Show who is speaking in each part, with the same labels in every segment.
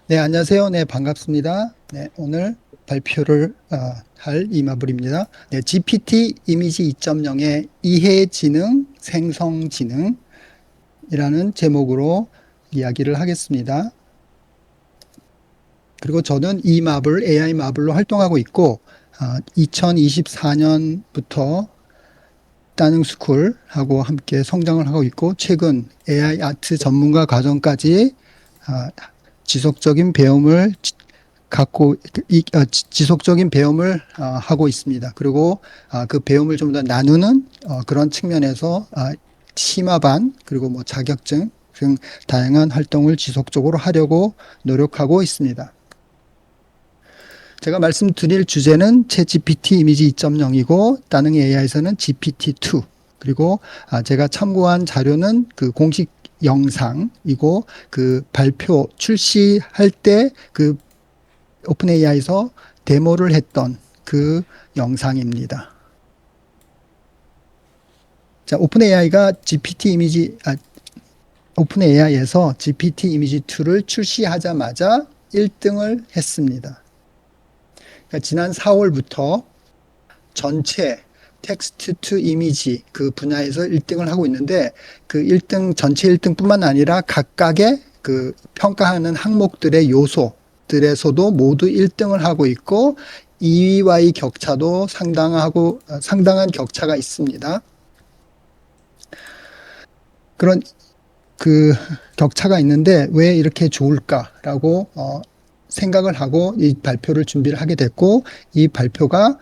Speaker 1: 네, 안녕하세요. 네, 반갑습니다. 네, 오늘 발표를 할 이마블입니다. 네, GPT 이미지 2.0의 이해지능, 생성지능이라는 제목으로 이야기를 하겠습니다. 그리고 저는 이마블, AI 마블로 활동하고 있고, 2024년부터 따능스쿨하고 함께 성장을 하고 있고, 최근 AI 아트 전문가 과정까지 지속적인 배움을 지속적인 배움을 하고 있습니다. 그리고 그 배움을 좀 더 나누는 그런 측면에서 심화반 그리고 뭐 자격증 등 다양한 활동을 지속적으로 하려고 노력하고 있습니다. 제가 말씀드릴 주제는 챗GPT 이미지 2.0이고 따릉 AI에서는 GPT-2 그리고 제가 참고한 자료는 그 공식 영상이고 그 발표 출시할 때 그 오픈 AI에서 데모를 했던 그 영상입니다. 자, 오픈 AI가 오픈 AI에서 GPT 이미지2를 출시하자마자 1등을 했습니다. 그러니까 지난 4월부터 전체 텍스트 투 이미지 그 분야에서 1등을 하고 있는데 그 1등, 전체 1등뿐만 아니라 각각의 그 평가하는 항목들의 요소들에서도 모두 1등을 하고 있고 2위와의 격차도 상당한 격차가 있습니다. 그런 그 격차가 있는데 왜 이렇게 좋을까라고 생각을 하고 이 발표를 준비를 하게 됐고 이 발표가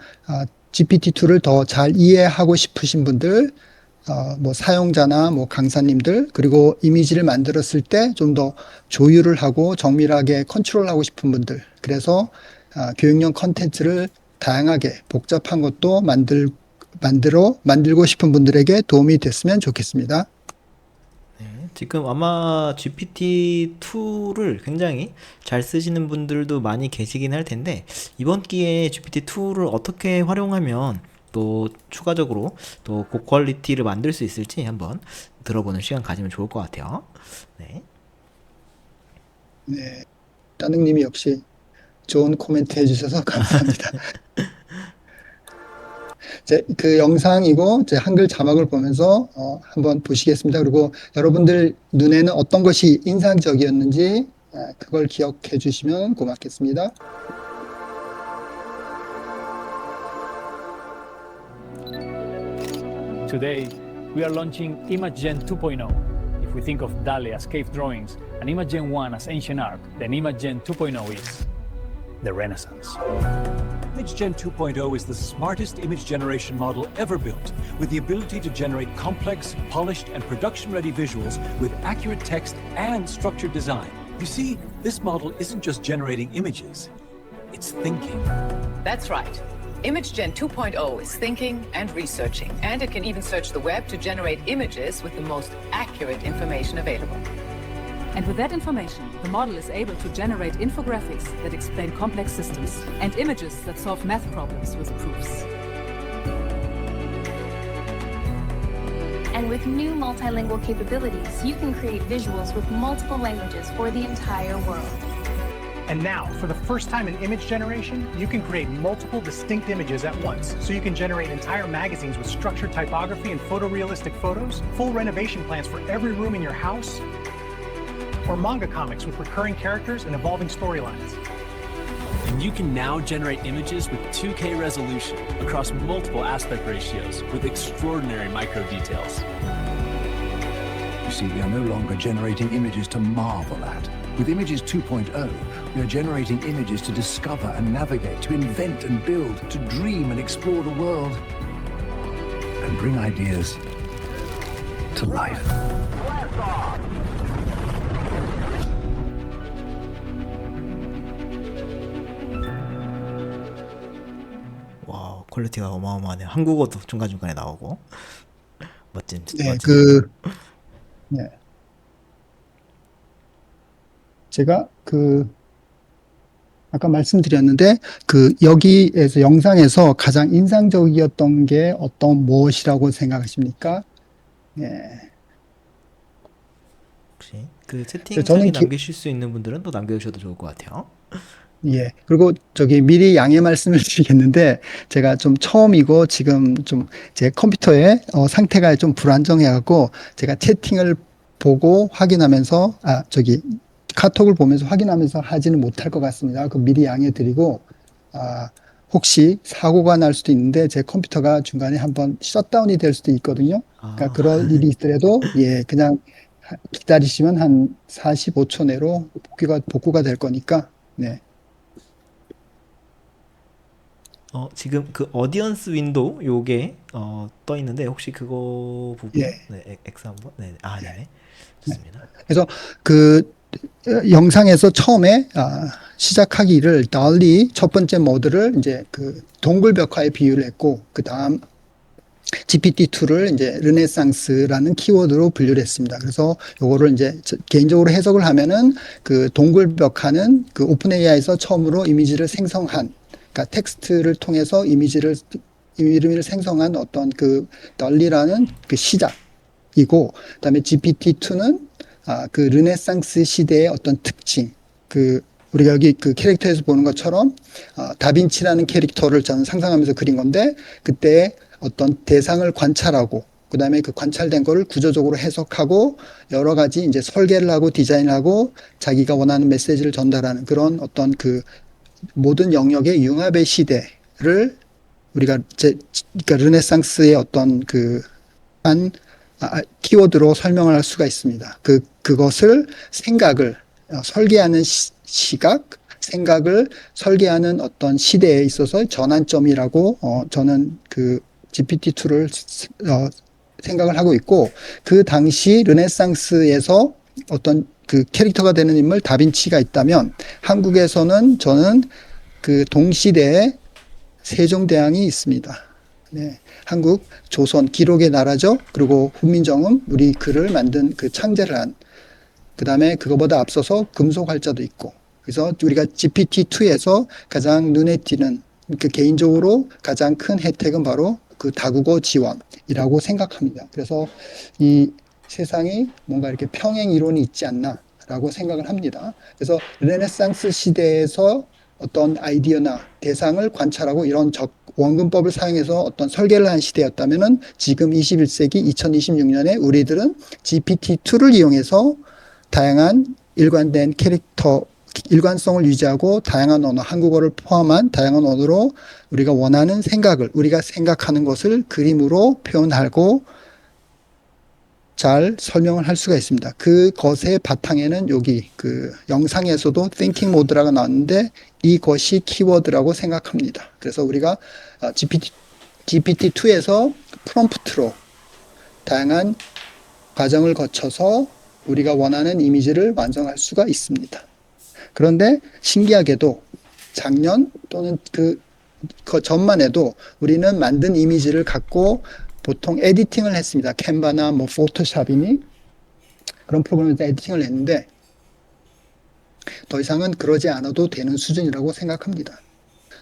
Speaker 1: GPT-2를 더 잘 이해하고 싶으신 분들, 뭐 사용자나 뭐 강사님들, 그리고 이미지를 만들었을 때 좀 더 조율을 하고 정밀하게 컨트롤하고 싶은 분들. 그래서 교육용 컨텐츠를 다양하게 복잡한 것도 만들고 싶은 분들에게 도움이 됐으면 좋겠습니다.
Speaker 2: 지금 아마 GPT-2를 굉장히 잘 쓰시는 분들도 많이 계시긴 할 텐데, 이번 기회에 GPT-2를 어떻게 활용하면 또 추가적으로 또 고퀄리티를 만들 수 있을지 한번 들어보는 시간 가지면 좋을 것 같아요. 네.
Speaker 1: 네, 따능님이 역시 좋은 코멘트 해주셔서 감사합니다. 그 영상이고 제 한글 자막을 보면서 한번 보시겠습니다. 그리고 여러분들 눈에는 어떤 것이 인상적이었는지 그걸 기억해 주시면 고맙겠습니다.
Speaker 3: Today, we are launching ImageGen 2.0. If we think of DALI as cave drawings and ImageGen 1 as ancient art, then ImageGen 2.0 is the Renaissance.
Speaker 4: ImageGen 2.0 is the smartest image generation model ever built, with the ability to generate complex, polished, and production-ready visuals with accurate text and structured design. You see, this model isn't just generating images, it's thinking.
Speaker 5: That's right. ImageGen 2.0 is thinking and researching, and it can even search the web to generate images with the most accurate information available.
Speaker 6: And with that information, the model is able to generate infographics that explain complex systems and images that solve math problems with proofs.
Speaker 7: And with new multilingual capabilities, you can create visuals with multiple languages for the entire world.
Speaker 8: And now, for the first time in image generation, you can create multiple distinct images at once. So you can generate entire magazines with structured typography and photorealistic photos, full renovation plans for every room in your house, or manga comics with recurring characters and evolving storylines.
Speaker 9: And you can now generate images with 2K resolution across multiple aspect ratios with extraordinary micro details.
Speaker 10: You see, we are no longer generating images to marvel at. With Images 2.0, we are generating images to discover and navigate, to invent and build, to dream and explore the world, and bring ideas to life.
Speaker 2: 와, 퀄리티가 어마어마하네요. 한국어도 중간중간에 나오고. 멋진.
Speaker 1: 네,
Speaker 2: 멋진.
Speaker 1: 네. 제가 아까 말씀드렸는데 여기에서 영상에서 가장 인상적이었던 게 무엇이라고 생각하십니까? 네.
Speaker 2: 혹시 그
Speaker 1: 저는
Speaker 2: 채팅창에 남기실 수 있는 분들은 또 남겨주셔도 좋을 것 같아요.
Speaker 1: 예. 그리고 저기 미리 양해 말씀을 드리겠는데, 제가 좀 처음이고 지금 좀 제 컴퓨터의 상태가 좀 불안정해갖고, 제가 채팅을 보고 확인하면서, 저기 카톡을 보면서 확인하면서 하지는 못할 것 같습니다. 그 미리 양해 드리고, 혹시 사고가 날 수도 있는데, 제 컴퓨터가 중간에 한번 셧다운이 될 수도 있거든요. 그러니까 그럴 일이 있더라도, 예, 그냥 기다리시면 한 45초 내로 복구가 될 거니까, 네.
Speaker 2: 지금 그 어디언스 윈도우 요게 떠 있는데 혹시 그거 부분
Speaker 1: 예.
Speaker 2: 네, X 한번 네, 네네 좋습니다.
Speaker 1: 그래서 그 영상에서 처음에 시작하기를 달리 첫 번째 모드를 이제 그 동굴 벽화에 비유를 했고, 그 다음 GPT-2를 이제 르네상스라는 키워드로 분류를 했습니다. 그래서 요거를 이제 개인적으로 해석을 하면은 그 동굴 벽화는 그 오픈 AI에서 처음으로 이미지를 생성한, 그러니까 텍스트를 통해서 이미지를 생성한 어떤 그 덜리라는 그 시작이고, 그다음에 GPT-2는 그 르네상스 시대의 어떤 특징, 그 우리가 여기 그 캐릭터에서 보는 것처럼 다빈치라는 캐릭터를 저는 상상하면서 그린 건데, 그때 어떤 대상을 관찰하고 그다음에 그 관찰된 거를 구조적으로 해석하고 여러 가지 이제 설계를 하고 디자인을 하고 자기가 원하는 메시지를 전달하는 그런 어떤 그 모든 영역의 융합의 시대를 우리가 그러니까 르네상스의 어떤 키워드로 설명을 할 수가 있습니다. 그것을 생각을 설계하는 시각, 생각을 설계하는 어떤 시대에 있어서 전환점이라고 저는 그 GPT-2를 생각을 하고 있고, 그 당시 르네상스에서 어떤 그 캐릭터가 되는 인물 다빈치가 있다면, 한국에서는 저는 그 동시대에 세종대왕이 있습니다. 네. 한국 조선 기록의 나라죠. 그리고 훈민정음 우리 글을 만든 그 창제를 한, 그 다음에 그거보다 앞서서 금속활자도 있고, 그래서 우리가 GPT-2에서 가장 눈에 띄는 그 개인적으로 가장 큰 혜택은 바로 그 다국어 지원이라고 생각합니다. 그래서 이 세상이 뭔가 이렇게 평행 이론이 있지 않나라고 생각을 합니다. 그래서 르네상스 시대에서 어떤 아이디어나 대상을 관찰하고 이런 원근법을 사용해서 어떤 설계를 한 시대였다면은, 지금 21세기 2026년에 우리들은 GPT-2를 이용해서 다양한 일관된 캐릭터, 일관성을 유지하고 다양한 언어, 한국어를 포함한 다양한 언어로 우리가 원하는 생각을, 우리가 생각하는 것을 그림으로 표현하고 잘 설명을 할 수가 있습니다. 그것의 바탕에는 여기 그 영상에서도 Thinking 모드라고 나왔는데, 이것이 키워드라고 생각합니다. 그래서 우리가 GPT-2에서 프롬프트로 다양한 과정을 거쳐서 우리가 원하는 이미지를 완성할 수가 있습니다. 그런데 신기하게도 작년 또는 그 전만 해도 우리는 만든 이미지를 갖고 보통 에디팅을 했습니다. 캔바나 뭐 포토샵이니 그런 프로그램에서 에디팅을 했는데, 더 이상은 그러지 않아도 되는 수준이라고 생각합니다.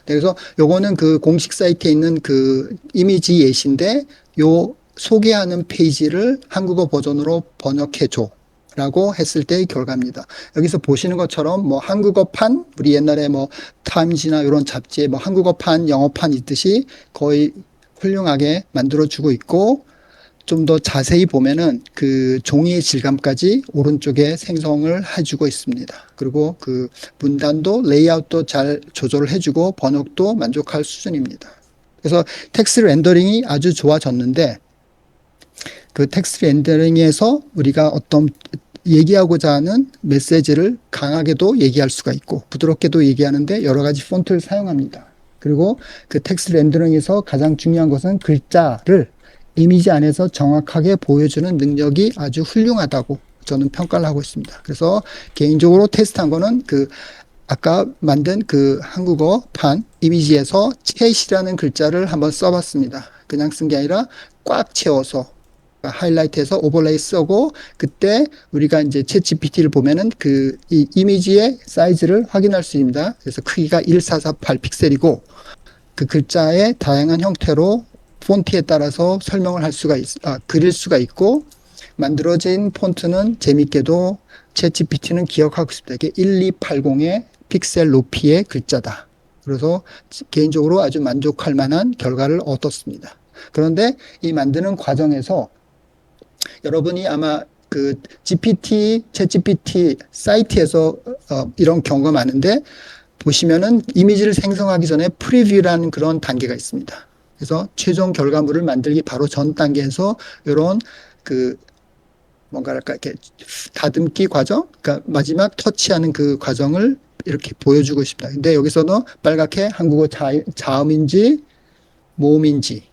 Speaker 1: 그래서 요거는 그 공식 사이트에 있는 그 이미지 예시인데, 요 소개하는 페이지를 한국어 버전으로 번역해줘 라고 했을 때의 결과입니다. 여기서 보시는 것처럼 뭐 한국어판, 우리 옛날에 뭐 타임지나 이런 잡지에 뭐 한국어판, 영어판 있듯이 거의 훌륭하게 만들어주고 있고, 좀 더 자세히 보면은 그 종이의 질감까지 오른쪽에 생성을 해주고 있습니다. 그리고 그 문단도 레이아웃도 잘 조절을 해주고 번역도 만족할 수준입니다. 그래서 텍스트 렌더링이 아주 좋아졌는데, 그 텍스트 렌더링에서 우리가 어떤 얘기하고자 하는 메시지를 강하게도 얘기할 수가 있고 부드럽게도 얘기하는데 여러 가지 폰트를 사용합니다. 그리고 그 텍스트 렌더링에서 가장 중요한 것은 글자를 이미지 안에서 정확하게 보여주는 능력이 아주 훌륭하다고 저는 평가를 하고 있습니다. 그래서 개인적으로 테스트한 거는 그 아까 만든 그 한국어판 이미지에서 챗이라는 글자를 한번 써봤습니다. 그냥 쓴 게 아니라 꽉 채워서 하이라이트해서 오버레이 쓰고, 그때 우리가 이제 챗 GPT를 보면은 이 이미지의 사이즈를 확인할 수 있습니다. 그래서 크기가 1448 픽셀이고, 그 글자의 다양한 형태로 폰트에 따라서 설명을 할 수가 그릴 수가 있고, 만들어진 폰트는 재밌게도 챗GPT는 기억하고 있습니다. 이게 1280의 픽셀 높이의 글자다. 그래서 개인적으로 아주 만족할 만한 결과를 얻었습니다. 그런데 이 만드는 과정에서 여러분이 아마 그 챗GPT 사이트에서 이런 경우가 많은데 보시면은 이미지를 생성하기 전에 프리뷰라는 그런 단계가 있습니다. 그래서 최종 결과물을 만들기 바로 전 단계에서 이런 그 뭔가랄까 이렇게 다듬기 과정, 그러니까 마지막 터치하는 그 과정을 이렇게 보여주고 싶다. 근데 여기서는 빨갛게 한국어 자음인지 모음인지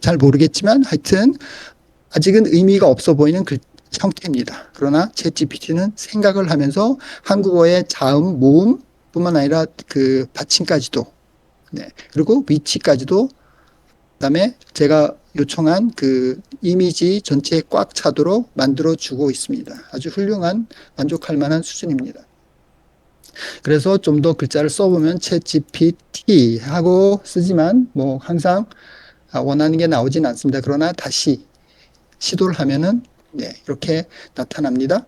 Speaker 1: 잘 모르겠지만 하여튼 아직은 의미가 없어 보이는 그 형태입니다. 그러나 챗GPT는 생각을 하면서 한국어의 자음, 모음뿐만 아니라 그 받침까지도, 네, 그리고 위치까지도, 그다음에 제가 요청한 그 이미지 전체에 꽉 차도록 만들어 주고 있습니다. 아주 훌륭한 만족할 만한 수준입니다. 그래서 좀 더 글자를 써보면 챗GPT 하고 쓰지만 뭐 항상 원하는 게 나오진 않습니다. 그러나 다시 시도를 하면은 네, 이렇게 나타납니다.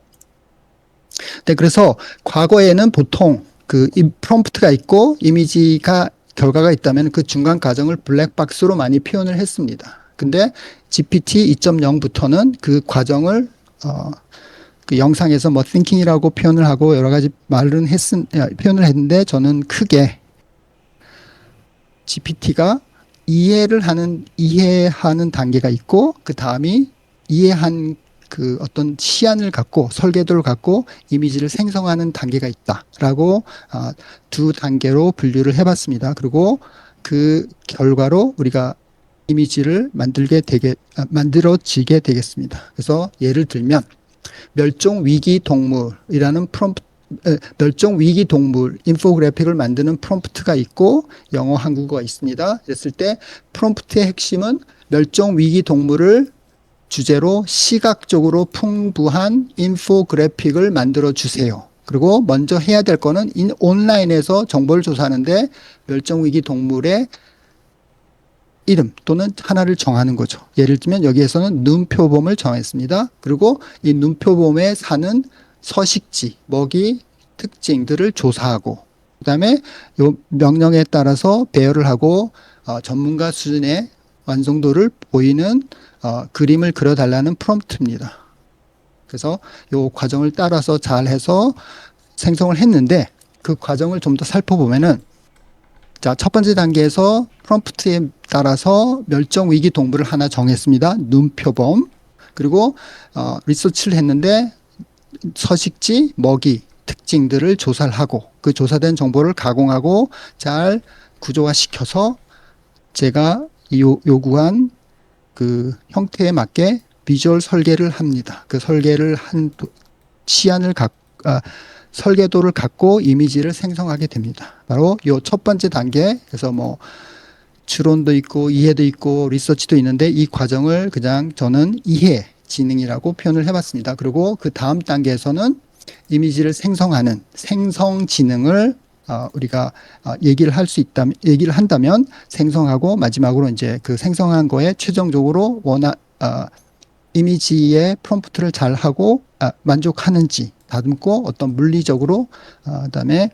Speaker 1: 네, 그래서 과거에는 보통 그 프롬프트가 있고 이미지가 결과가 있다면 그 중간 과정을 블랙박스로 많이 표현을 했습니다. 근데 GPT 2.0부터는 그 과정을 그 영상에서 뭐 thinking이라고 표현을 하고 여러 가지 표현을 했는데 저는 크게 GPT가 이해하는 단계가 있고 그 다음이 이해한 그 어떤 시안을 갖고 설계도를 갖고 이미지를 생성하는 단계가 있다라고 두 단계로 분류를 해봤습니다. 그리고 그 결과로 우리가 이미지를 만들어지게 되겠습니다. 그래서 예를 들면 멸종위기 동물이라는 멸종위기 동물 인포그래픽을 만드는 프롬프트가 있고 영어 한국어가 있습니다. 그랬을 때 프롬프트의 핵심은 멸종위기 동물을 주제로 시각적으로 풍부한 인포그래픽을 만들어 주세요. 그리고 먼저 해야 될 거는 온라인에서 정보를 조사하는데 멸종위기 동물의 이름 또는 하나를 정하는 거죠. 예를 들면 여기에서는 눈표범을 정했습니다. 그리고 이 눈표범에 사는 서식지, 먹이, 특징들을 조사하고 그 다음에 이 명령에 따라서 배열을 하고 전문가 수준의 완성도를 보이는 그림을 그려달라는 프롬프트입니다. 그래서 이 과정을 따라서 잘 해서 생성을 했는데 그 과정을 좀 더 살펴보면은 자, 첫 번째 단계에서 프롬프트에 따라서 멸종위기 동물을 하나 정했습니다. 눈표범. 그리고 리서치를 했는데 서식지, 먹이, 특징들을 조사를 하고 그 조사된 정보를 가공하고 잘 구조화시켜서 제가 요구한 그 형태에 맞게 비주얼 설계를 합니다. 그 설계를 한 설계도를 갖고 이미지를 생성하게 됩니다. 바로 요 첫 번째 단계, 그래서 뭐 추론도 있고 이해도 있고 리서치도 있는데 이 과정을 그냥 저는 이해 지능이라고 표현을 해봤습니다. 그리고 그 다음 단계에서는 이미지를 생성하는 생성 지능을 우리가 얘기를 한다면 생성하고 마지막으로 이제 그 생성한 거에 최종적으로 이미지의 프롬프트를 잘 하고 만족하는지 다듬고 어떤 물리적으로 그다음에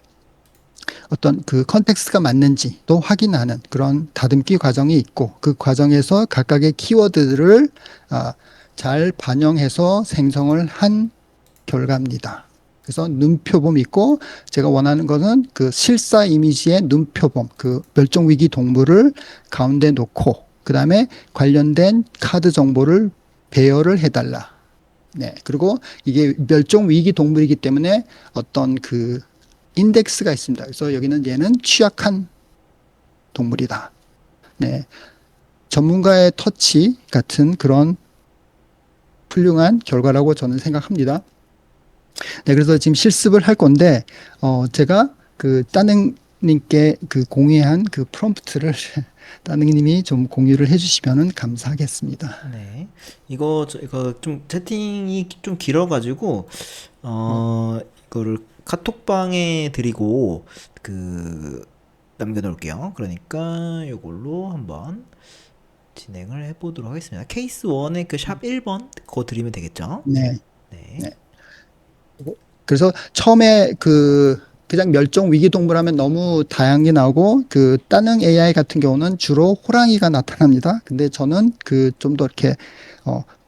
Speaker 1: 어떤 그 컨텍스트가 맞는지 또 확인하는 그런 다듬기 과정이 있고 그 과정에서 각각의 키워드들을 잘 반영해서 생성을 한 결과입니다. 그래서 눈표범 있고 제가 원하는 것은 그 실사 이미지의 눈표범, 그 멸종위기 동물을 가운데 놓고 그 다음에 관련된 카드 정보를 배열을 해달라. 네. 그리고 이게 멸종위기 동물이기 때문에 어떤 그 인덱스가 있습니다. 그래서 여기는 얘는 취약한 동물이다. 네. 전문가의 터치 같은 그런 훌륭한 결과라고 저는 생각합니다. 네, 그래서 지금 실습을 할 건데, 제가 그 따능님께 그 공유한 그 프롬프트를 따능님이 좀 공유를 해주시면 감사하겠습니다.
Speaker 2: 네. 이거 좀 채팅이 좀 길어가지고, 이거를 카톡방에 드리고, 남겨놓을게요. 그러니까 이걸로 한번 진행을 해보도록 하겠습니다. 케이스 1의 그 샵 1번 그거 드리면 되겠죠?
Speaker 1: 네.
Speaker 2: 네.
Speaker 1: 네. 그래서 처음에 그냥 멸종 위기 동물 하면 너무 다양하게 나오고 그 따릉 AI 같은 경우는 주로 호랑이가 나타납니다. 근데 저는 좀 더 이렇게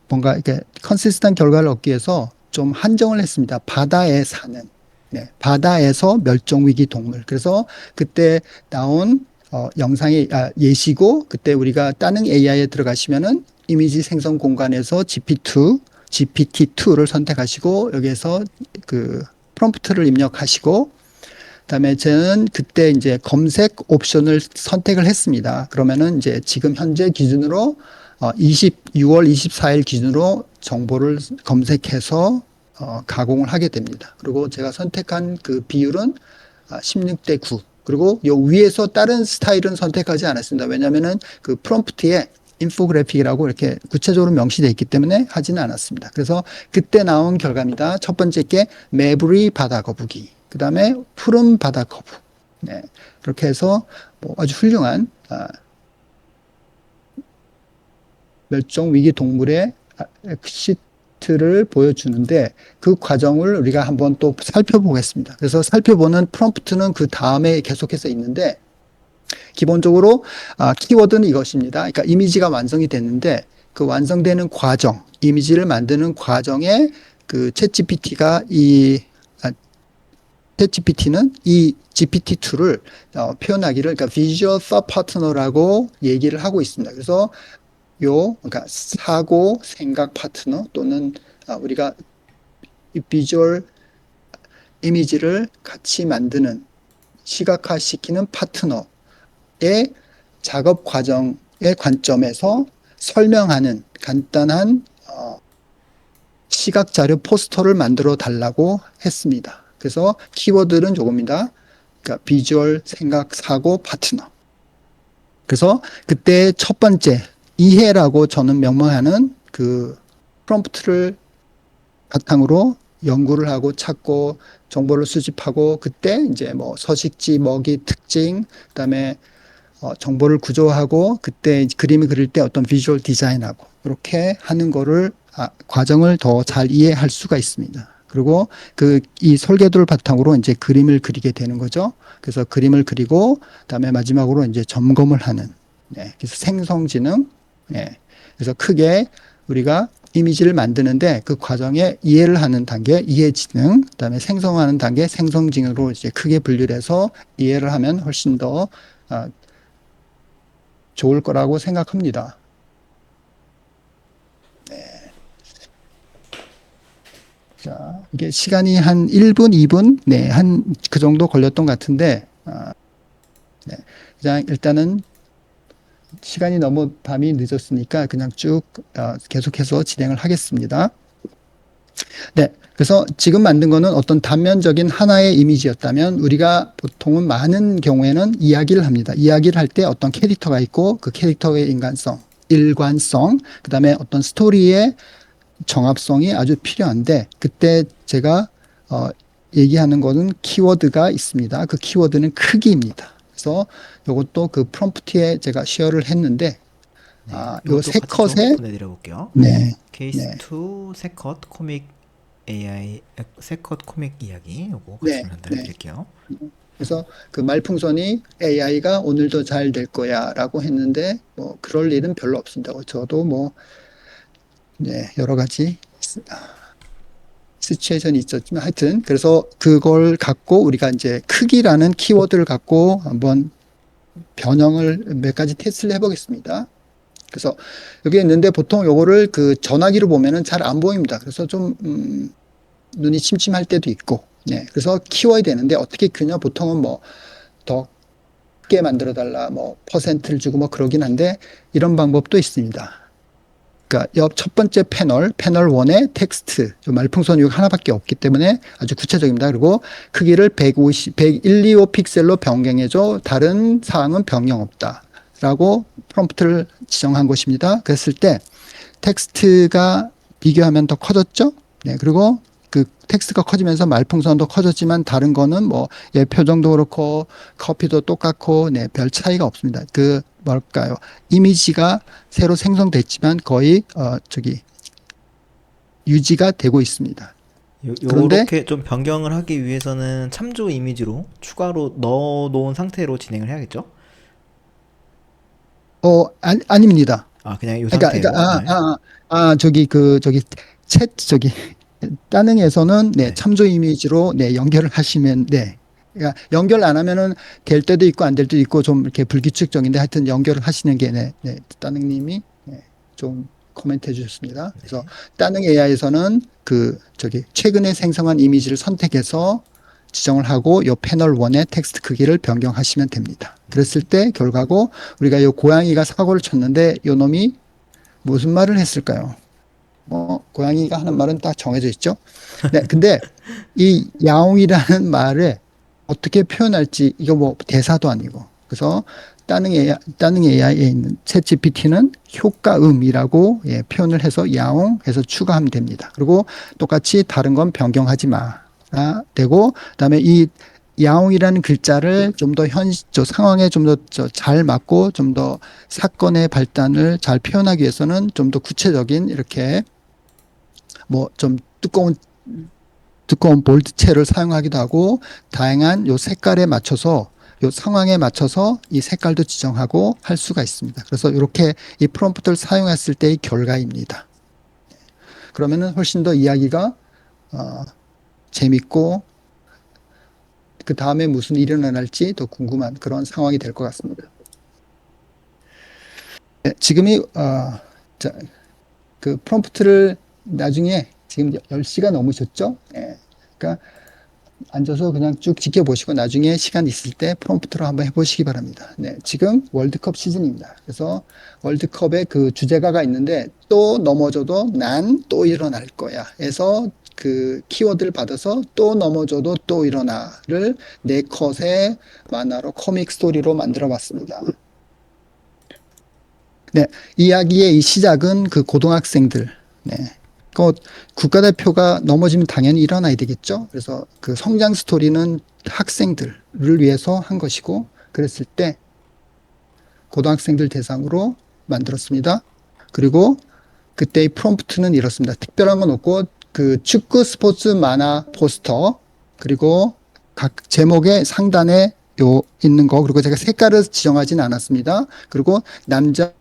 Speaker 1: 뭔가 이렇게 컨시스턴트 결과를 얻기 위해서 좀 한정을 했습니다. 바다에 사는, 네, 바다에서 멸종 위기 동물. 그래서 그때 나온 영상이 예시고, 그때 우리가 따릉 AI에 들어가시면은 이미지 생성 공간에서 GPT-2를 선택하시고 여기에서 프롬프트를 입력하시고, 그다음에 저는 그때 이제 검색 옵션을 선택을 했습니다. 그러면은 이제 지금 현재 기준으로 6월 24일 기준으로 정보를 검색해서 가공을 하게 됩니다. 그리고 제가 선택한 그 비율은 16대 9. 그리고 요 위에서 다른 스타일은 선택하지 않았습니다. 왜냐면은 그 프롬프트에 인포그래픽이라고 이렇게 구체적으로 명시되어 있기 때문에 하지는 않았습니다. 그래서 그때 나온 결과입니다. 첫 번째 게 매부리 바다 거북이, 그 다음에 푸른 바다 거북. 네, 그렇게 해서 뭐 아주 훌륭한 멸종 위기 동물의 엑시트를 보여주는데 그 과정을 우리가 한번 또 살펴보겠습니다. 그래서 살펴보는 프롬프트는 그 다음에 계속해서 있는데, 기본적으로 키워드는 이것입니다. 그러니까 이미지가 완성이 됐는데 그 완성되는 과정, 이미지를 만드는 과정에 그 챗GPT는 이 GPT-2를 표현하기를, 그러니까 비주얼 서브 파트너라고 얘기를 하고 있습니다. 그래서 그러니까 사고 생각 파트너, 또는 우리가 비주얼 이미지를 같이 만드는, 시각화시키는 파트너의 작업 과정의 관점에서 설명하는 간단한 시각 자료 포스터를 만들어 달라고 했습니다. 그래서 키워드는 조금이다. 그러니까 비주얼, 생각, 사고, 파트너. 그래서 그때 첫 번째 이해라고 저는 명명하는 그 프롬프트를 바탕으로 연구를 하고 찾고 정보를 수집하고, 그때 이제 뭐 서식지, 먹이, 특징, 그다음에 정보를 구조하고, 그때 그림을 그릴 때 어떤 비주얼 디자인하고, 이렇게 하는 거를 과정을 더 잘 이해할 수가 있습니다. 그리고 이 설계도를 바탕으로 이제 그림을 그리게 되는 거죠. 그래서 그림을 그리고 그다음에 마지막으로 이제 점검을 하는, 네, 그래서 생성지능, 네, 그래서 크게 우리가 이미지를 만드는데 그 과정에 이해를 하는 단계, 이해지능, 그다음에 생성하는 단계, 생성지능으로 이제 크게 분류를 해서 이해를 하면 훨씬 더 좋을 거라고 생각합니다. 네. 자, 이게 시간이 한 1분, 2분, 네, 그 정도 걸렸던 것 같은데, 네, 그냥 일단은 시간이 너무 밤이 늦었으니까 그냥 쭉 계속해서 진행을 하겠습니다. 네, 그래서 지금 만든 거는 어떤 단면적인 하나의 이미지였다면 우리가 보통은 많은 경우에는 이야기를 합니다. 이야기를 할 때 어떤 캐릭터가 있고 그 캐릭터의 인간성, 일관성, 그 다음에 어떤 스토리의 정합성이 아주 필요한데, 그때 제가 얘기하는 거는 키워드가 있습니다. 그 키워드는 크기입니다. 그래서 이것도 그 프롬프트에 제가 쉐어를 했는데,
Speaker 2: 네,
Speaker 1: 요 세 컷에
Speaker 2: 보내드려 볼게요.
Speaker 1: 네,
Speaker 2: 케이스
Speaker 1: 네.
Speaker 2: 2 세 컷 코믹 AI 세 컷 코믹 이야기 요거 같이
Speaker 1: 네,
Speaker 2: 전달해 드릴게요.
Speaker 1: 그래서 그 말풍선이 AI가 오늘도 잘 될 거야라고 했는데 뭐 그럴 일은 별로 없습니다. 저도 뭐 네, 여러 가지 시츄에이션이 있었지만 하여튼, 그래서 그걸 갖고 우리가 이제 크기라는 키워드를 갖고 한번 변형을 몇 가지 테스트를 해보겠습니다. 그래서 여기 있는데 보통 요거를 그 전화기로 보면은 잘 안 보입니다. 그래서 좀 눈이 침침할 때도 있고, 네, 그래서 키워야 되는데 어떻게 키우냐, 보통은 뭐 더 크게 만들어 달라, 뭐 퍼센트를 주고 뭐 그러긴 한데 이런 방법도 있습니다. 그러니까 옆 첫 번째 패널 1의 텍스트, 말풍선 이거 하나밖에 없기 때문에 아주 구체적입니다. 그리고 크기를 125 픽셀로 변경해줘. 다른 사항은 변경 없다. 라고 프롬프트를 지정한 것입니다. 그랬을 때 텍스트가 비교하면 더 커졌죠? 네, 그리고 그 텍스트가 커지면서 말풍선도 커졌지만 다른 거는 뭐 표정도 그렇고 커피도 똑같고, 네, 별 차이가 없습니다. 그 뭘까요? 이미지가 새로 생성됐지만 거의 유지가 되고 있습니다. 그런데
Speaker 2: 요렇게 좀 변경을 하기 위해서는 참조 이미지로 추가로 넣어 놓은 상태로 진행을 해야겠죠?
Speaker 1: 아닙니다.
Speaker 2: 아, 그냥 요
Speaker 1: 그러니까,
Speaker 2: 상태로. 네.
Speaker 1: 따능에서는
Speaker 2: 네.
Speaker 1: 참조 이미지로 연결을 하시면 그러니까 연결 안 하면은 될 때도 있고 안 될 때도 있고 좀 이렇게 불규칙적인데 하여튼 연결을 하시는 게 따능님이 좀 코멘트 해주셨습니다. 그래서 따능 AI에서는 최근에 생성한 이미지를 선택해서 지정을 하고 요 패널 1의 텍스트 크기를 변경하시면 됩니다. 그랬을 때 결과고 우리가 요 고양이가 사고를 쳤는데 요 놈이 무슨 말을 했을까요? 고양이가 하는 말은 딱 정해져 있죠. 네, 근데 이 야옹이라는 말에 어떻게 표현할지 이거 뭐 대사도 아니고 그래서 따능 AI에 있는 챗GPT는 효과음이라고 표현을 해서 야옹 해서 추가하면 됩니다. 그리고 똑같이 다른 건 변경하지 마. 되고 그다음에 이 야옹이라는 글자를 좀 더 상황에 좀 더 잘 맞고 좀 더 사건의 발단을 잘 표현하기 위해서는 좀 더 구체적인 이렇게 뭐 좀 두꺼운 볼드체를 사용하기도 하고 다양한 요 색깔에 맞춰서 요 상황에 맞춰서 이 색깔도 지정하고 할 수가 있습니다. 그래서 이렇게 이 프롬프트를 사용했을 때의 결과입니다. 그러면은 훨씬 더 이야기가 재밌고 그 다음에 무슨 일이 일어날지 더 궁금한 그런 상황이 될 것 같습니다. 지금이 그 프롬프트를 나중에 지금 10시가 넘으셨죠? 그러니까 앉아서 그냥 쭉 지켜보시고 나중에 시간 있을 때 프롬프트로 한번 해보시기 바랍니다. 지금 월드컵 시즌입니다. 그래서 월드컵에 그 주제가가 있는데 또 넘어져도 난 또 일어날 거야. 해서 그 키워드를 받아서 또 넘어져도 또 일어나를 4컷의 만화로 코믹 스토리로 만들어 봤습니다. 이야기의 이 시작은 그 고등학생들. 그 국가대표가 넘어지면 당연히 일어나야 되겠죠. 그래서 그 성장 스토리는 학생들을 위해서 한 것이고 그랬을 때 고등학생들 대상으로 만들었습니다. 그리고 그때의 프롬프트는 이렇습니다. 특별한 건 없고 그 축구 스포츠 만화 포스터 그리고 각 제목의 상단에 있는 거 그리고 제가 색깔을 지정하지는 않았습니다. 그리고 남자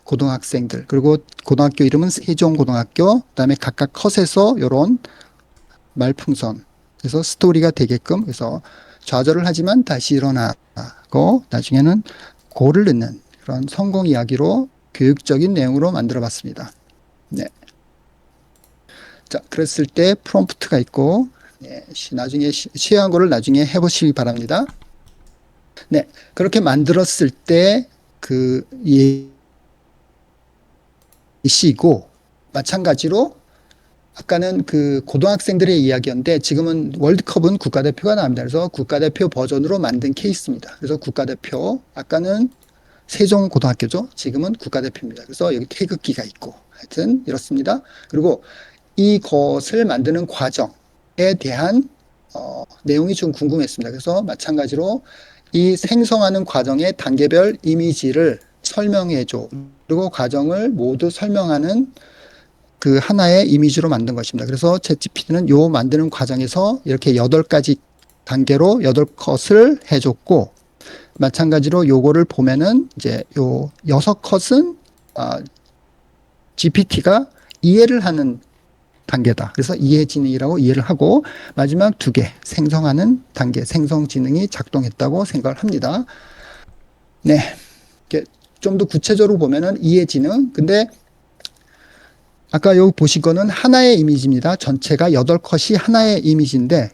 Speaker 1: 고등학생들 그리고 고등학교 이름은 세종고등학교 그다음에 각각 컷에서 이런 말풍선 그래서 스토리가 되게끔 그래서 좌절을 하지만 다시 일어나고 나중에는 고를 넣는 그런 성공 이야기로 교육적인 내용으로 만들어 봤습니다. 자, 그랬을 때 프롬프트가 있고 나중에 쉬운 거를 나중에 해보시기 바랍니다. 그렇게 만들었을 때 시고 마찬가지로 아까는 그 고등학생들의 이야기였는데 지금은 월드컵은 국가대표가 나옵니다. 그래서 국가대표 버전으로 만든 케이스입니다. 그래서 국가대표 아까는 세종고등학교죠. 지금은 국가대표입니다. 그래서 여기 태극기가 있고 하여튼 이렇습니다. 그리고 이것을 만드는 과정에 대한 내용이 좀 궁금했습니다. 그래서 마찬가지로 이 생성하는 과정의 단계별 이미지를 설명해줘. 그리고 과정을 모두 설명하는 그 하나의 이미지로 만든 것입니다. 그래서 챗GPT는 요 만드는 과정에서 이렇게 8가지 단계로 8컷을 해줬고 마찬가지로 요거를 보면은 이제 요 6컷은 GPT가 이해를 하는 단계다. 그래서 이해지능이라고 이해를 하고 마지막 2개 생성하는 단계 생성지능이 작동했다고 생각을 합니다. 좀 더 구체적으로 보면은 이해지능 근데 아까 여기 보신 거는 하나의 이미지입니다. 전체가 8컷이 하나의 이미지인데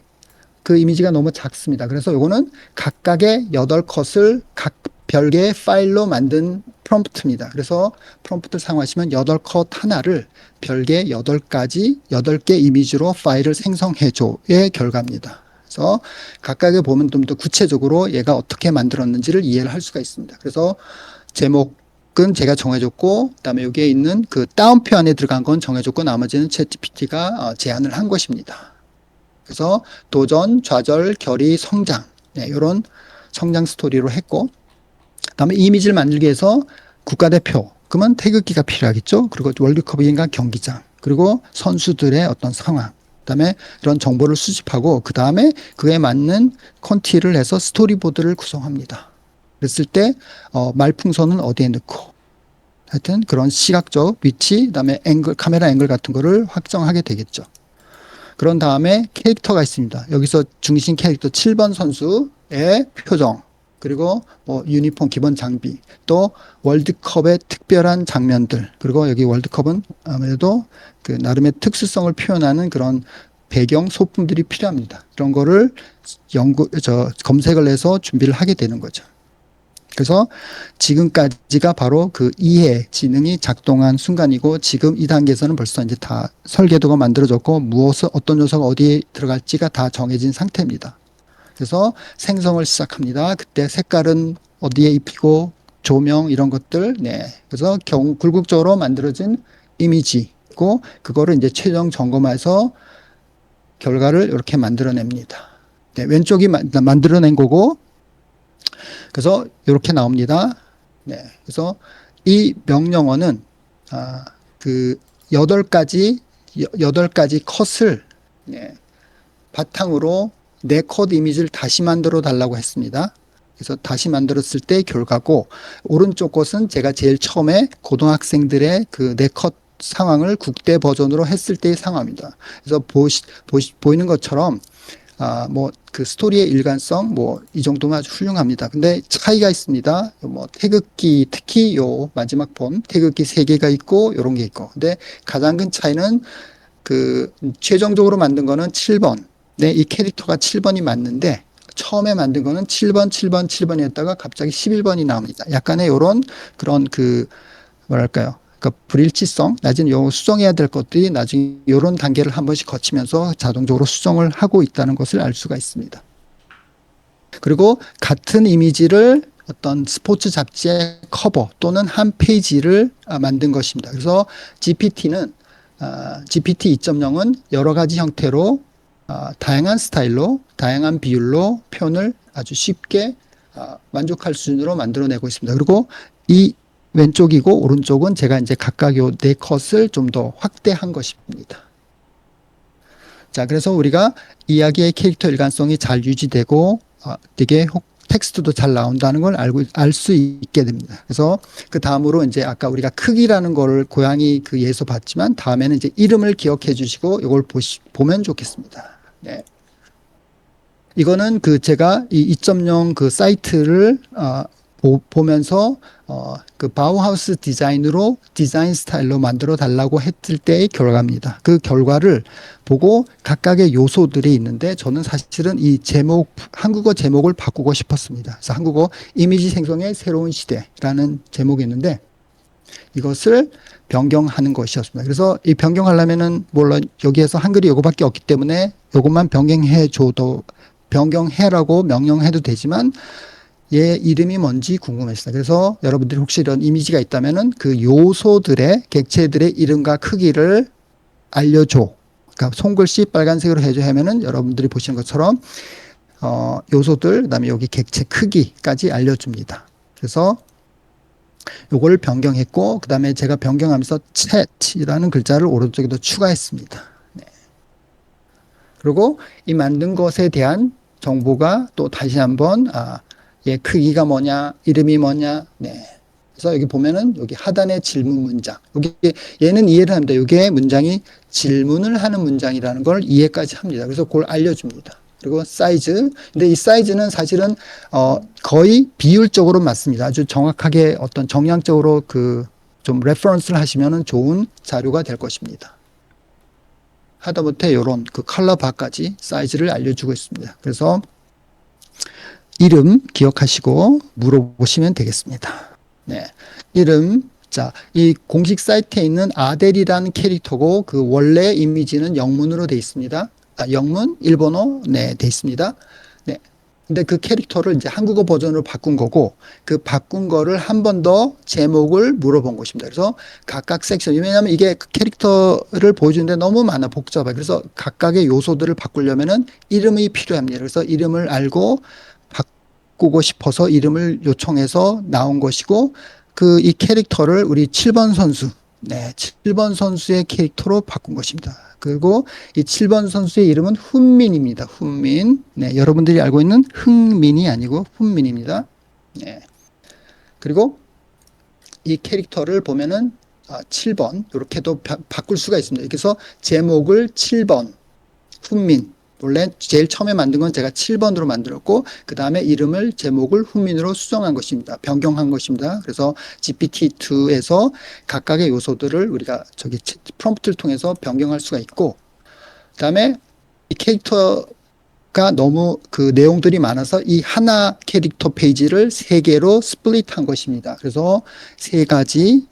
Speaker 1: 그 이미지가 너무 작습니다. 그래서 요거는 각각의 8컷을 각 별개의 파일로 만든 프롬프트입니다. 그래서 프롬프트를 사용하시면 8컷 하나를 별개 8개 이미지로 파일을 생성해줘의 결과입니다. 그래서 각각에 보면 좀 더 구체적으로 얘가 어떻게 만들었는지를 이해를 할 수가 있습니다. 그래서 제목은 제가 정해줬고 그다음에 여기에 있는 그 다운표 안에 들어간 건 정해줬고 나머지는 챗GPT가 제안을 한 것입니다. 그래서 도전, 좌절, 결의, 성장 이런 성장 스토리로 했고 그다음에 이미지를 만들기 위해서 국가대표, 그러면 태극기가 필요하겠죠. 그리고 월드컵인가 경기장, 그리고 선수들의 어떤 상황, 그다음에 이런 정보를 수집하고 그다음에 그에 맞는 컨티를 해서 스토리보드를 구성합니다. 그랬을 때 말풍선은 어디에 넣고, 하여튼 그런 시각적 위치, 그다음에 앵글, 카메라 앵글 같은 거를 확정하게 되겠죠. 그런 다음에 캐릭터가 있습니다. 여기서 중심 캐릭터 7번 선수의 표정, 그리고 뭐 유니폼 기본 장비, 또 월드컵의 특별한 장면들, 그리고 여기 월드컵은 아무래도 그 나름의 특수성을 표현하는 그런 배경 소품들이 필요합니다. 그런 거를 검색을 해서 준비를 하게 되는 거죠. 그래서 지금까지가 바로 그 이해 지능이 작동한 순간이고, 지금 이 단계에서는 벌써 이제 다 설계도가 만들어졌고 무엇을 어떤 요소가 어디에 들어갈지가 다 정해진 상태입니다. 그래서 생성을 시작합니다. 그때 색깔은 어디에 입히고 조명 이런 것들, 네. 그래서 궁극적으로 만들어진 이미지고, 그거를 이제 최종 점검해서 결과를 이렇게 만들어냅니다. 네, 왼쪽이 만들어낸 거고, 그래서 이렇게 나옵니다. 네. 그래서 이 명령어는 그 8가지 컷을, 네, 바탕으로 네 컷 이미지를 다시 만들어 달라고 했습니다. 그래서 다시 만들었을 때 결과고, 오른쪽 것은 제가 제일 처음에 고등학생들의 그 네 컷 상황을 국대 버전으로 했을 때의 상황입니다. 그래서 보이는 것처럼 뭐 그 스토리의 일관성 뭐 이 정도면 아주 훌륭합니다. 근데 차이가 있습니다. 뭐 태극기, 특히 요 마지막 본 태극기 3개가 있고 요런 게 있고, 근데 가장 큰 차이는 그 최종적으로 만든 거는 7번. 네, 이 캐릭터가 7번이 맞는데 처음에 만든 거는 7번, 7번, 7번이었다가 갑자기 11번이 나옵니다. 약간의 요런 그런 그 뭐랄까요? 그 불일치성, 나중에 요 수정해야 될 것들이 나중에 요런 단계를 한 번씩 거치면서 자동적으로 수정을 하고 있다는 것을 알 수가 있습니다. 그리고 같은 이미지를 어떤 스포츠 잡지의 커버 또는 한 페이지를 만든 것입니다. 그래서 GPT는 GPT 2.0은 여러 가지 형태로 다양한 스타일로, 다양한 비율로 표현을 아주 쉽게 만족할 수준으로 만들어내고 있습니다. 그리고 이 왼쪽이고 오른쪽은 제가 이제 각각 요 네 컷을 좀 더 확대한 것입니다. 자, 그래서 우리가 이야기의 캐릭터 일관성이 잘 유지되고 되게 텍스트도 잘 나온다는 걸 알 수 있게 됩니다. 그래서 그 다음으로 이제 아까 우리가 크기라는 거를 고양이 그 예서 봤지만, 다음에는 이제 이름을 기억해 주시고 이걸 보면 좋겠습니다. 네. 이거는 그 제가 이 2.0 그 사이트를 보면서 그 바우하우스 디자인으로 디자인 스타일로 만들어 달라고 했을 때의 결과입니다. 그 결과를 보고 각각의 요소들이 있는데, 저는 사실은 이 제목, 한국어 제목을 바꾸고 싶었습니다. 그래서 한국어 이미지 생성의 새로운 시대라는 제목이 있는데 이것을 변경하는 것이었습니다. 그래서 이 변경하려면은 물론 여기에서 한글이 요거밖에 없기 때문에 요것만 변경해라고 명령해도 되지만 얘 이름이 뭔지 궁금했어요. 그래서 여러분들이 혹시 이런 이미지가 있다면은 그 요소들의 객체들의 이름과 크기를 알려줘. 그러니까 손글씨 빨간색으로 해줘 하면은 여러분들이 보시는 것처럼 요소들, 그다음에 여기 객체 크기까지 알려줍니다. 그래서 요걸 변경했고, 그다음에 제가 변경하면서 chat이라는 글자를 오른쪽에도 추가했습니다. 네. 그리고 이 만든 것에 대한 정보가 또 다시 한번 얘 크기가 뭐냐, 이름이 뭐냐, 네. 그래서 여기 보면은 여기 하단의 질문 문장. 여기 얘는 이해를 합니다. 이게 문장이 질문을 하는 문장이라는 걸 이해까지 합니다. 그래서 그걸 알려줍니다. 그리고 사이즈. 근데 이 사이즈는 사실은 거의 비율적으로 맞습니다. 아주 정확하게 어떤 정량적으로 그 좀 레퍼런스를 하시면은 좋은 자료가 될 것입니다. 하다못해 이런 그 컬러 바까지 사이즈를 알려주고 있습니다. 그래서 이름 기억하시고 물어보시면 되겠습니다. 네. 이름. 자, 이 공식 사이트에 있는 아델이라는 캐릭터고, 그 원래 이미지는 영문으로 되어 있습니다. 영문, 일본어, 네, 되어 있습니다. 네. 근데 그 캐릭터를 이제 한국어 버전으로 바꾼 거고, 그 바꾼 거를 한 번 더 제목을 물어본 것입니다. 그래서 각각 섹션, 왜냐하면 이게 그 캐릭터를 보여주는데 너무 많아, 복잡해. 그래서 각각의 요소들을 바꾸려면은 이름이 필요합니다. 그래서 이름을 알고 바꾸고 싶어서 이름을 요청해서 나온 것이고 이 캐릭터를 우리 7번 선수, 7번 선수의 캐릭터로 바꾼 것입니다. 그리고 이 7번 선수의 이름은 훈민입니다. 훈민. 여러분들이 알고 있는 흥민이 아니고 훈민입니다. 그리고 이 캐릭터를 보면은 7번 이렇게도 바꿀 수가 있습니다. 그래서 제목을 7번 훈민, 원래 제일 처음에 만든 건 제가 7번으로 만들었고 그 다음에 이름을 제목을 훈민으로 수정한 것입니다. 변경한 것입니다. 그래서 GPT-2에서 각각의 요소들을 우리가 저기 프롬프트를 통해서 변경할 수가 있고 그 다음에 이 캐릭터가 너무 그 내용들이 많아서 이 하나 캐릭터 페이지를 3개로 스플릿한 것입니다. 그래서 3가지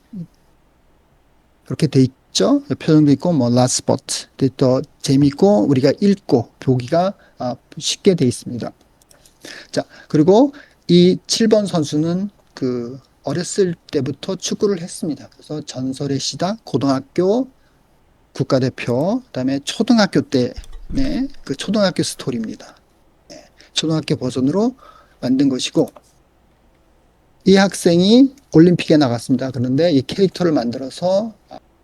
Speaker 1: 이렇게 돼 있죠. 표정도 있고 뭐 last but 더 재미있고 우리가 읽고 보기가 쉽게 돼 있습니다. 자, 그리고 이 7번 선수는 그 어렸을 때부터 축구를 했습니다. 그래서 전설의 시다 고등학교 국가대표, 그다음에 초등학교 때 그 초등학교 스토리입니다. 초등학교 버전으로 만든 것이고 이 학생이 올림픽에 나갔습니다. 그런데 이 캐릭터를 만들어서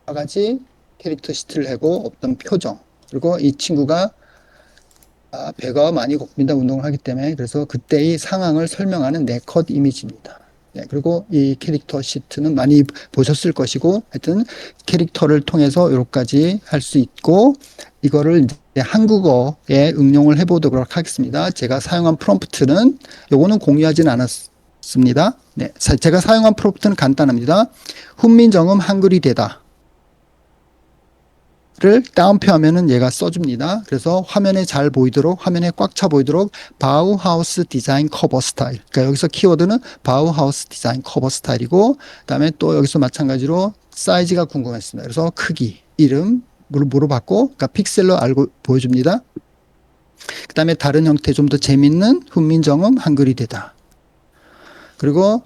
Speaker 1: 여러 가지 캐릭터 시트를 하고 어떤 표정 그리고 이 친구가 배가 많이 고픕니다. 운동을 하기 때문에. 그래서 그때의 상황을 설명하는 4컷 이미지입니다. 그리고 이 캐릭터 시트는 많이 보셨을 것이고 하여튼 캐릭터를 통해서 이렇게까지 할 수 있고 이거를 이제 한국어에 응용을 해보도록 하겠습니다. 제가 사용한 프롬프트는 요거는 공유하진 않았습니다. 제가 사용한 프롬프트는 간단합니다. 훈민정음 한글이 되다 를 다운표하면은 얘가 써줍니다. 그래서 화면에 잘 보이도록, 화면에 꽉 차 보이도록 바우하우스 디자인 커버 스타일. 그러니까 여기서 키워드는 바우하우스 디자인 커버 스타일이고, 그다음에 또 여기서 마찬가지로 사이즈가 궁금했습니다. 그래서 크기, 이름 물어봤고, 그러니까 픽셀로 알고 보여줍니다. 그다음에 다른 형태 좀 더 재밌는 훈민정음 한글이 되다. 그리고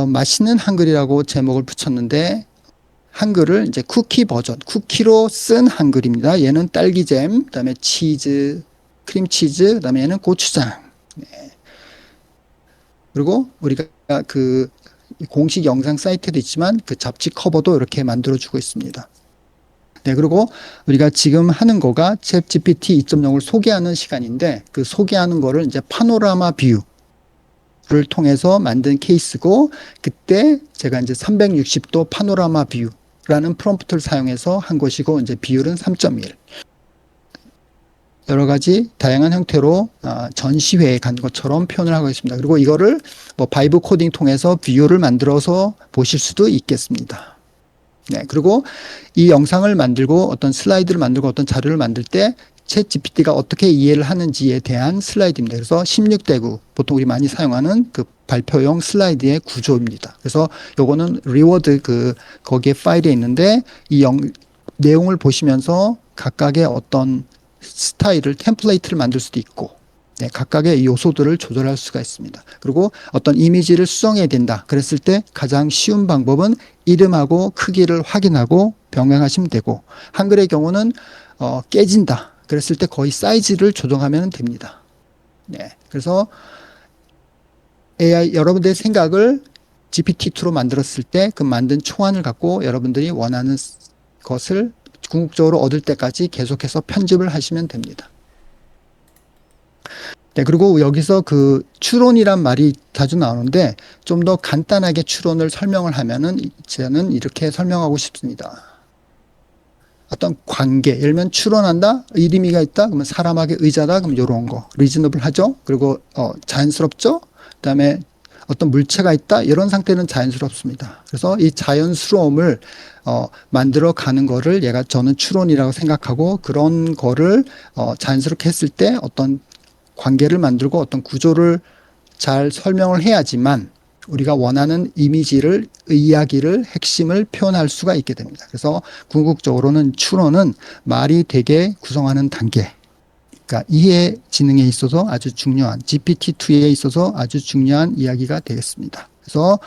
Speaker 1: 맛있는 한글이라고 제목을 붙였는데. 한글을 이제 쿠키 버전, 쿠키로 쓴 한글입니다. 얘는 딸기잼, 그다음에 치즈, 크림치즈, 그다음에 얘는 고추장. 그리고 우리가 그 공식 영상 사이트도 있지만 그 잡지 커버도 이렇게 만들어주고 있습니다. 그리고 우리가 지금 하는 거가 챗 GPT 2.0을 소개하는 시간인데 그 소개하는 거를 이제 파노라마 뷰를 통해서 만든 케이스고 그때 제가 이제 360도 파노라마 뷰 라는 프롬프트를 사용해서 한 것이고 이제 비율은 3.1 여러 가지 다양한 형태로 전시회에 간 것처럼 표현을 하고 있습니다. 그리고 이거를 뭐 바이브 코딩 통해서 뷰를 만들어서 보실 수도 있겠습니다. 그리고 이 영상을 만들고 어떤 슬라이드를 만들고 어떤 자료를 만들 때 챗 GPT가 어떻게 이해를 하는지에 대한 슬라이드입니다. 그래서 16대9 보통 우리 많이 사용하는 그 발표용 슬라이드의 구조입니다. 그래서 요거는 리워드 거기에 파일에 있는데 이 내용을 보시면서 각각의 어떤 스타일을 템플레이트를 만들 수도 있고 각각의 요소들을 조절할 수가 있습니다. 그리고 어떤 이미지를 수정해야 된다. 그랬을 때 가장 쉬운 방법은 이름하고 크기를 확인하고 병행하시면 되고 한글의 경우는 깨진다. 그랬을 때 거의 사이즈를 조정하면 됩니다. 그래서 AI 여러분들의 생각을 GPT-2로 만들었을 때 그 만든 초안을 갖고 여러분들이 원하는 것을 궁극적으로 얻을 때까지 계속해서 편집을 하시면 됩니다. 그리고 여기서 그 추론이란 말이 자주 나오는데 좀 더 간단하게 추론을 설명을 하면은 저는 이렇게 설명하고 싶습니다. 어떤 관계, 예를 들면 추론한다, 의미가 있다, 그러면 사람에게 의자다, 그럼 이런 거, 리즈너블 하죠. 그리고 자연스럽죠. 그다음에 어떤 물체가 있다, 이런 상태는 자연스럽습니다. 그래서 이 자연스러움을 만들어 가는 거를 저는 추론이라고 생각하고 그런 거를 자연스럽게 했을 때 어떤 관계를 만들고 어떤 구조를 잘 설명을 해야지만 우리가 원하는 이미지를, 이야기를, 핵심을 표현할 수가 있게 됩니다. 그래서 궁극적으로는 추론은 말이 되게 구성하는 단계. 그러니까 이해 지능에 있어서 아주 중요한, GPT-2에 있어서 아주 중요한 이야기가 되겠습니다. 그래서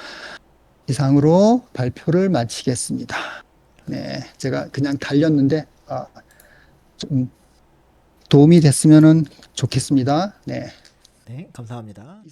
Speaker 1: 이상으로 발표를 마치겠습니다. 제가 그냥 달렸는데, 좀 도움이 됐으면 좋겠습니다.
Speaker 2: 네, 감사합니다.